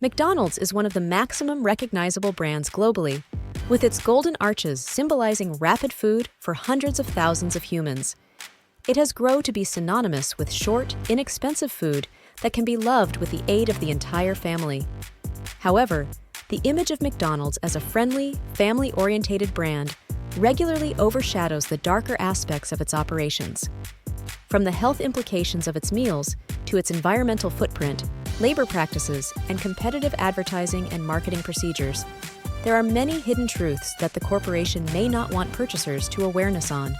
McDonald's is one of the maximum recognizable brands globally, with its golden arches symbolizing rapid food for hundreds of thousands of humans. It has grown to be synonymous with short, inexpensive food that can be loved with the aid of the entire family. However, the image of McDonald's as a friendly, family-oriented brand regularly overshadows the darker aspects of its operations. From the health implications of its meals to its environmental footprint, labor practices, and competitive advertising and marketing procedures, there are many hidden truths that the corporation may not want purchasers to awareness on.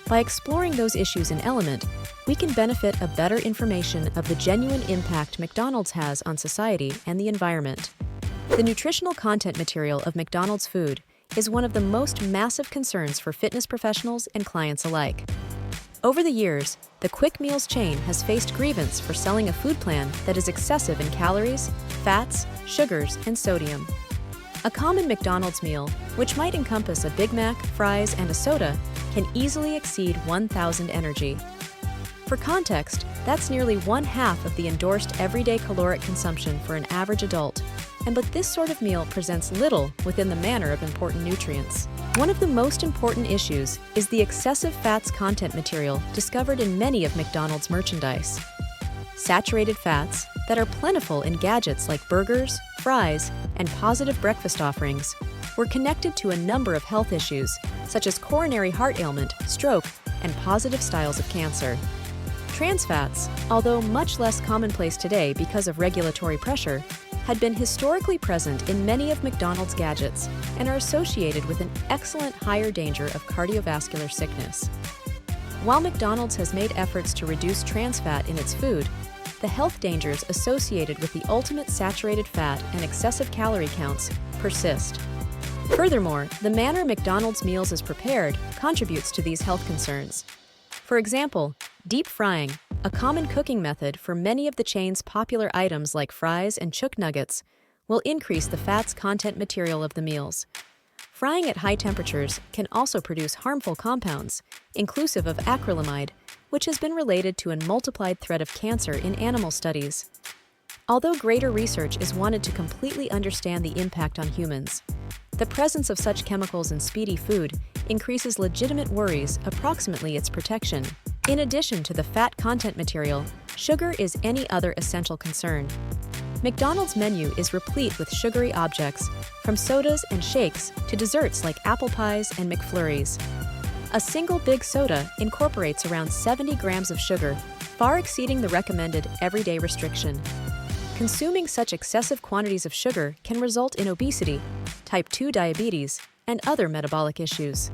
By exploring those issues in Element, we can benefit a better information of the genuine impact McDonald's has on society and the environment. The nutritional content material of McDonald's food is one of the most massive concerns for fitness professionals and clients alike. Over the years, the quick meals chain has faced grievance for selling a food plan that is excessive in calories, fats, sugars, and sodium. A common McDonald's meal, which might encompass a Big Mac, fries, and a soda, can easily exceed 1,000 energy. For context, that's nearly one-half of the endorsed everyday caloric consumption for an average adult. But this sort of meal presents little within the manner of important nutrients. One of the most important issues is the excessive fats content material discovered in many of McDonald's merchandise. Saturated fats that are plentiful in gadgets like burgers, fries, and positive breakfast offerings were connected to a number of health issues such as coronary heart ailment, stroke, and positive styles of cancer. Trans fats, although much less commonplace today because of regulatory pressure, had been historically present in many of McDonald's gadgets and are associated with an excellent higher danger of cardiovascular sickness. While McDonald's has made efforts to reduce trans fat in its food, the health dangers associated with the ultimate saturated fat and excessive calorie counts persist. Furthermore, the manner McDonald's meals is prepared contributes to these health concerns. For example, deep frying, a common cooking method for many of the chain's popular items like fries and chook nuggets, will increase the fats content material of the meals. Frying at high temperatures can also produce harmful compounds, inclusive of acrylamide, which has been related to a multiplied threat of cancer in animal studies. Although greater research is wanted to completely understand the impact on humans, the presence of such chemicals in speedy food increases legitimate worries approximately its protection. In addition to the fat content material, sugar is any other essential concern. McDonald's menu is replete with sugary objects, from sodas and shakes to desserts like apple pies and McFlurries. A single big soda incorporates around 70 grams of sugar, far exceeding the recommended everyday restriction. Consuming such excessive quantities of sugar can result in obesity, type 2 diabetes, and other metabolic issues.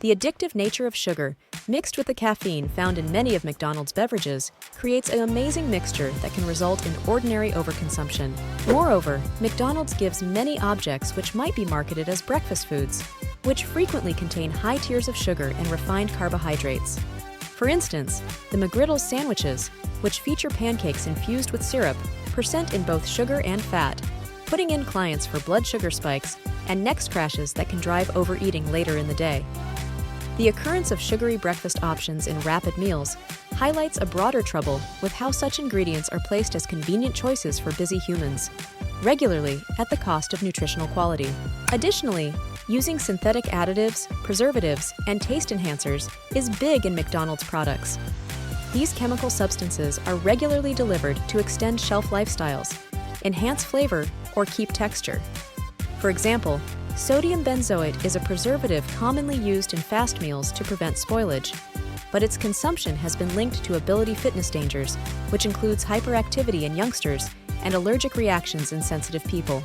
The addictive nature of sugar, mixed with the caffeine found in many of McDonald's beverages, creates an amazing mixture that can result in ordinary overconsumption. Moreover, McDonald's gives many objects which might be marketed as breakfast foods, which frequently contain high tiers of sugar and refined carbohydrates. For instance, the McGriddles sandwiches, which feature pancakes infused with syrup, percent in both sugar and fat, putting in clients for blood sugar spikes and neck crashes that can drive overeating later in the day. The occurrence of sugary breakfast options in rapid meals highlights a broader trouble with how such ingredients are placed as convenient choices for busy humans, regularly at the cost of nutritional quality. Additionally, using synthetic additives, preservatives, and taste enhancers is big in McDonald's products. These chemical substances are regularly delivered to extend shelf lifestyles, enhance flavor, or keep texture. For example, sodium benzoate is a preservative commonly used in fast meals to prevent spoilage, but its consumption has been linked to ability fitness dangers, which includes hyperactivity in youngsters and allergic reactions in sensitive people.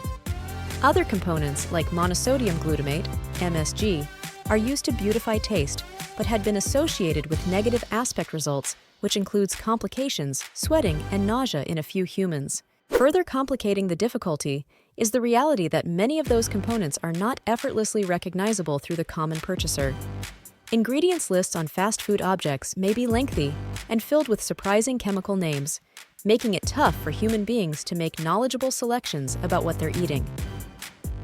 Other components like monosodium glutamate, MSG, are used to beautify taste, but had been associated with negative aspect results, which includes complications, sweating, and nausea in a few humans. Further complicating the difficulty is the reality that many of those components are not effortlessly recognizable through the common purchaser. Ingredients lists on fast food objects may be lengthy and filled with surprising chemical names, making it tough for human beings to make knowledgeable selections about what they're eating.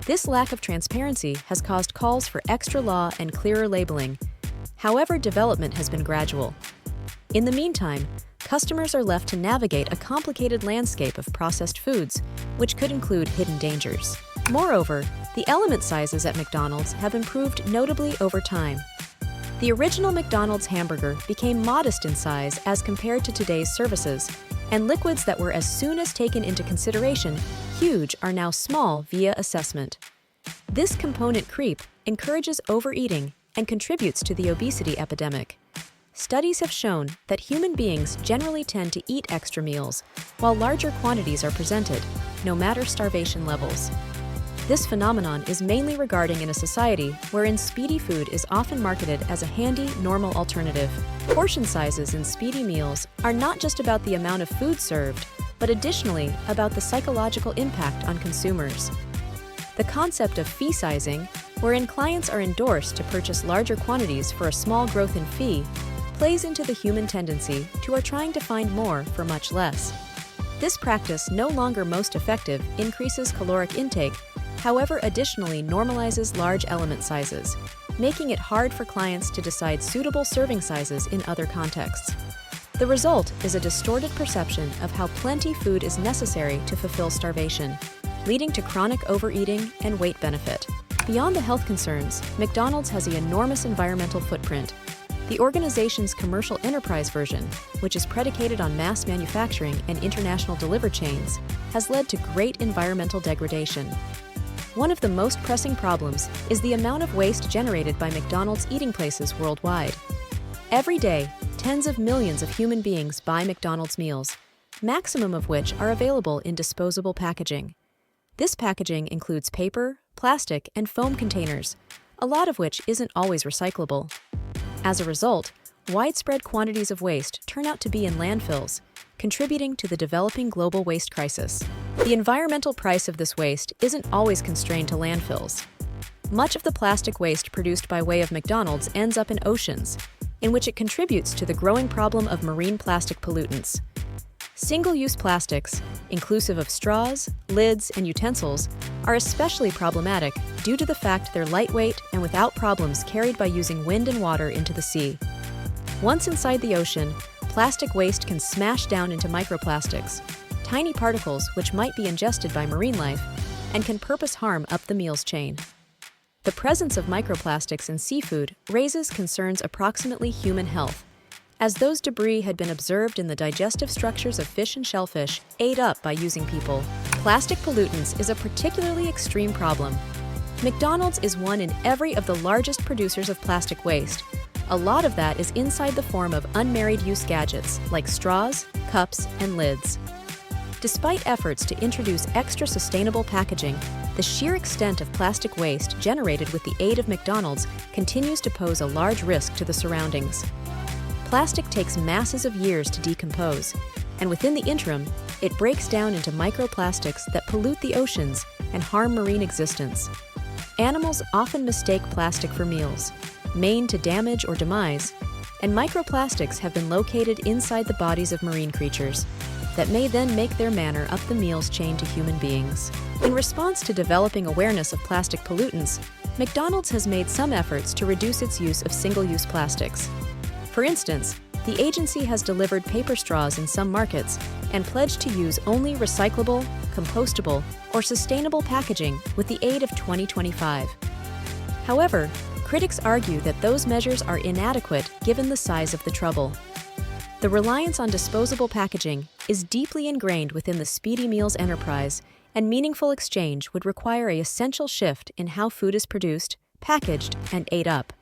This lack of transparency has caused calls for extra law and clearer labeling. However, development has been gradual. In the meantime, customers are left to navigate a complicated landscape of processed foods, which could include hidden dangers. Moreover, the element sizes at McDonald's have improved notably over time. The original McDonald's hamburger became modest in size as compared to today's services, and liquids that were as soon as taken into consideration huge are now small via assessment. This component creep encourages overeating and contributes to the obesity epidemic. Studies have shown that human beings generally tend to eat extra meals while larger quantities are presented, no matter starvation levels. This phenomenon is mainly regarding in a society wherein speedy food is often marketed as a handy, normal alternative. Portion sizes in speedy meals are not just about the amount of food served, but additionally about the psychological impact on consumers. The concept of fee sizing, wherein clients are endorsed to purchase larger quantities for a small growth in fee, plays into the human tendency to trying to find more for much less. This practice, no longer most effective, increases caloric intake, however additionally normalizes large element sizes, making it hard for clients to decide suitable serving sizes in other contexts. The result is a distorted perception of how plenty food is necessary to fulfill starvation, leading to chronic overeating and weight benefit. Beyond the health concerns, McDonald's has an enormous environmental footprint. The organization's commercial enterprise version, which is predicated on mass manufacturing and international delivery chains, has led to great environmental degradation. One of the most pressing problems is the amount of waste generated by McDonald's eating places worldwide. Every day, tens of millions of human beings buy McDonald's meals, maximum of which are available in disposable packaging. This packaging includes paper, plastic, and foam containers, a lot of which isn't always recyclable. As a result, widespread quantities of waste turn out to be in landfills, contributing to the developing global waste crisis. The environmental price of this waste isn't always constrained to landfills. Much of the plastic waste produced by way of McDonald's ends up in oceans, in which it contributes to the growing problem of marine plastic pollutants. Single-use plastics, inclusive of straws, lids, and utensils, are especially problematic due to the fact they're lightweight and without problems carried by using wind and water into the sea. Once inside the ocean, plastic waste can smash down into microplastics, tiny particles which might be ingested by marine life and can purpose harm up the meal's chain. The presence of microplastics in seafood raises concerns approximately human health, as those debris had been observed in the digestive structures of fish and shellfish ate up by using people. Plastic pollutants is a particularly extreme problem. McDonald's is one in every of the largest producers of plastic waste. A lot of that is inside the form of unmarried use gadgets like straws, cups, and lids. Despite efforts to introduce extra sustainable packaging, the sheer extent of plastic waste generated with the aid of McDonald's continues to pose a large risk to the surroundings. Plastic takes masses of years to decompose, and within the interim, it breaks down into microplastics that pollute the oceans and harm marine existence. Animals often mistake plastic for meals, maim to damage or demise, and microplastics have been located inside the bodies of marine creatures that may then make their manner up the meal's chain to human beings. In response to developing awareness of plastic pollutants, McDonald's has made some efforts to reduce its use of single-use plastics. For instance, the agency has delivered paper straws in some markets and pledged to use only recyclable, compostable, or sustainable packaging with the aid of 2025. However, critics argue that those measures are inadequate given the size of the trouble. The reliance on disposable packaging is deeply ingrained within the Speedy Meals enterprise, and meaningful exchange would require an essential shift in how food is produced, packaged, and ate up.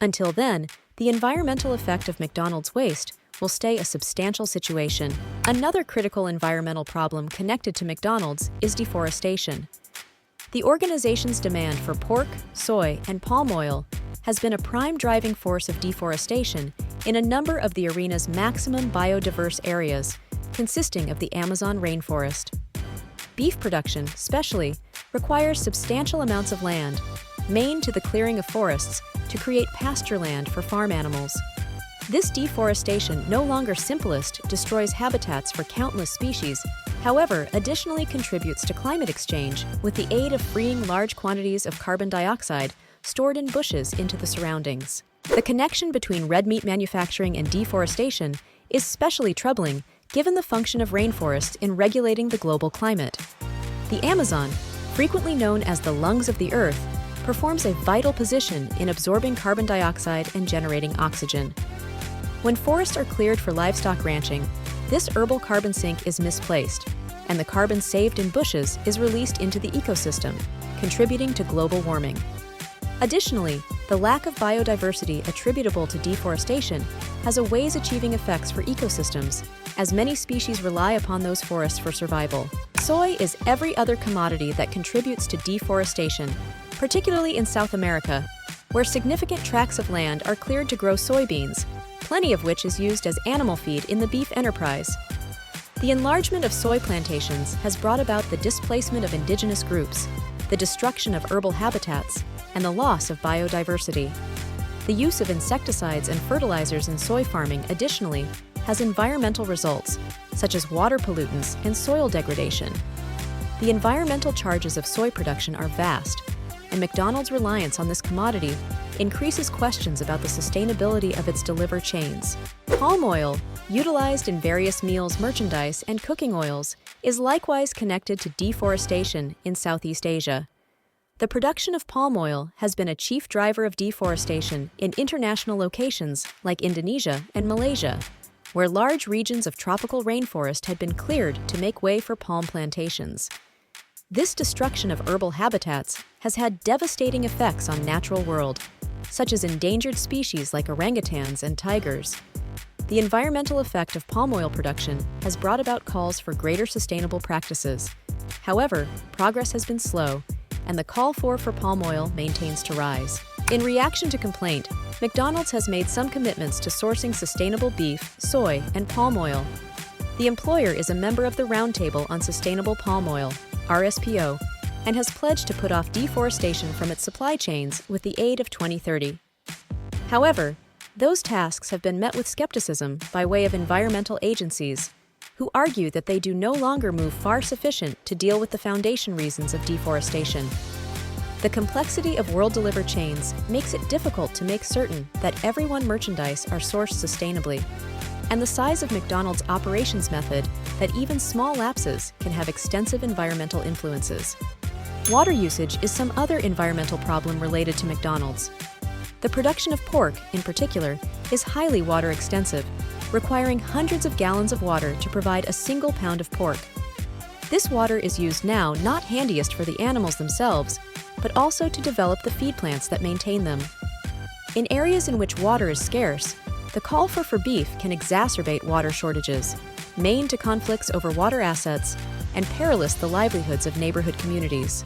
Until then, the environmental effect of McDonald's waste will stay a substantial situation. Another critical environmental problem connected to McDonald's is deforestation. The organization's demand for pork, soy, and palm oil has been a prime driving force of deforestation in a number of the arena's maximum biodiverse areas, consisting of the Amazon rainforest. Beef production, especially, requires substantial amounts of land, main to the clearing of forests, to create pasture land for farm animals. This deforestation no longer simplest destroys habitats for countless species, however, additionally contributes to climate exchange with the aid of freeing large quantities of carbon dioxide stored in bushes into the surroundings. The connection between red meat manufacturing and deforestation is especially troubling given the function of rainforests in regulating the global climate. The Amazon, frequently known as the lungs of the Earth, performs a vital position in absorbing carbon dioxide and generating oxygen. When forests are cleared for livestock ranching, this herbal carbon sink is misplaced, and the carbon saved in bushes is released into the ecosystem, contributing to global warming. Additionally, the lack of biodiversity attributable to deforestation has a ways-achieving effects for ecosystems, as many species rely upon those forests for survival. Soy is every other commodity that contributes to deforestation, particularly in South America, where significant tracts of land are cleared to grow soybeans, plenty of which is used as animal feed in the beef enterprise. The enlargement of soy plantations has brought about the displacement of indigenous groups, the destruction of herbal habitats, and the loss of biodiversity. The use of insecticides and fertilizers in soy farming additionally has environmental results, such as water pollutants and soil degradation. The environmental charges of soy production are vast, and McDonald's reliance on this commodity increases questions about the sustainability of its delivery chains. Palm oil, utilized in various meals, merchandise, and cooking oils, is likewise connected to deforestation in Southeast Asia. The production of palm oil has been a chief driver of deforestation in international locations like Indonesia and Malaysia, where large regions of tropical rainforest had been cleared to make way for palm plantations. This destruction of herbal habitats has had devastating effects on natural world, such as endangered species like orangutans and tigers. The environmental effect of palm oil production has brought about calls for greater sustainable practices. However, progress has been slow, and the call for palm oil maintains to rise. In reaction to complaint, McDonald's has made some commitments to sourcing sustainable beef, soy, and palm oil. The employer is a member of the Roundtable on Sustainable Palm Oil, RSPO, and has pledged to put off deforestation from its supply chains with the aid of 2030. However, those tasks have been met with skepticism by way of environmental agencies, who argue that they do no longer move far sufficient to deal with the foundation reasons of deforestation. The complexity of world delivery chains makes it difficult to make certain that everyone's merchandise are sourced sustainably, and the size of McDonald's operations method that even small lapses can have extensive environmental influences. Water usage is some other environmental problem related to McDonald's. The production of pork, in particular, is highly water extensive, requiring hundreds of gallons of water to provide a single pound of pork. This water is used now not handiest for the animals themselves, but also to develop the feed plants that maintain them. In areas in which water is scarce, the call for beef can exacerbate water shortages, main to conflicts over water assets, and perilous the livelihoods of neighborhood communities.